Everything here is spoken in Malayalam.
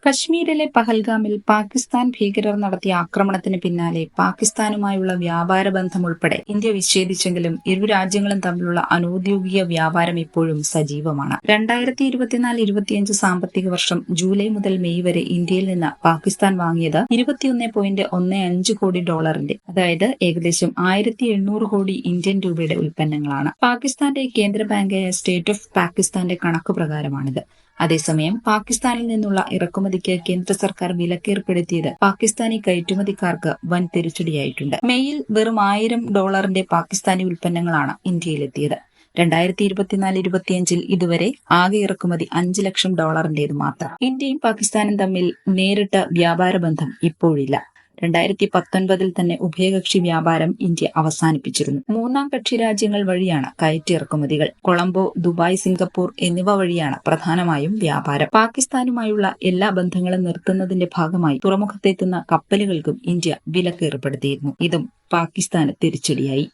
കശ്മീരിലെ പഹൽഗാമിൽ പാകിസ്ഥാൻ ഭീകരർ നടത്തിയ ആക്രമണത്തിന് പിന്നാലെ പാകിസ്ഥാനുമായുള്ള വ്യാപാര ബന്ധം ഉൾപ്പെടെ ഇന്ത്യ വിച്ഛേദിച്ചെങ്കിലും ഇരു രാജ്യങ്ങളും തമ്മിലുള്ള അനൌദ്യോഗിക വ്യാപാരം ഇപ്പോഴും സജീവമാണ്. 2024-25 സാമ്പത്തിക വർഷം ജൂലൈ മുതൽ മെയ് വരെ ഇന്ത്യയിൽ നിന്ന് പാകിസ്ഥാൻ വാങ്ങിയത് $21.15 കോടി, അതായത് ഏകദേശം 1700 കോടി ഇന്ത്യൻ രൂപയുടെ ഉൽപ്പന്നങ്ങളാണ്. പാകിസ്ഥാന്റെ കേന്ദ്ര ബാങ്കായ സ്റ്റേറ്റ് ഓഫ് പാകിസ്ഥാന്റെ കണക്ക് പ്രകാരമാണിത്. അതേസമയം പാകിസ്ഥാനിൽ നിന്നുള്ള ഇറക്കുമതിക്ക് കേന്ദ്ര സർക്കാർ വിലക്കേർപ്പെടുത്തിയത് പാകിസ്ഥാനി കയറ്റുമതിക്കാർക്ക് വൻ തിരിച്ചടിയായിട്ടുണ്ട്. മെയ്യിൽ വെറും $1000 പാകിസ്ഥാനി ഉൽപ്പന്നങ്ങളാണ് ഇന്ത്യയിലെത്തിയത്. 2024-25 ഇതുവരെ ആകെ ഇറക്കുമതി $5 ലക്ഷം മാത്രം. ഇന്ത്യയും പാകിസ്ഥാനും തമ്മിൽ നേരിട്ട് വ്യാപാര ബന്ധം ഇപ്പോഴില്ല. 2019 തന്നെ ഉഭയകക്ഷി വ്യാപാരം ഇന്ത്യ അവസാനിപ്പിച്ചിരുന്നു. മൂന്നാം കക്ഷി രാജ്യങ്ങൾ വഴിയാണ് കയറ്റിറക്കുമതികൾ. കൊളംബോ, ദുബായ്, സിംഗപ്പൂർ എന്നിവ വഴിയാണ് പ്രധാനമായും വ്യാപാരം. പാകിസ്ഥാനുമായുള്ള എല്ലാ ബന്ധങ്ങളും നിർത്തുന്നതിന്റെ ഭാഗമായി തുറമുഖത്തെത്തുന്ന കപ്പലുകൾക്കും ഇന്ത്യ വിലക്ക് ഏർപ്പെടുത്തിയിരുന്നു. ഇതും പാകിസ്ഥാന് തിരിച്ചടിയായി.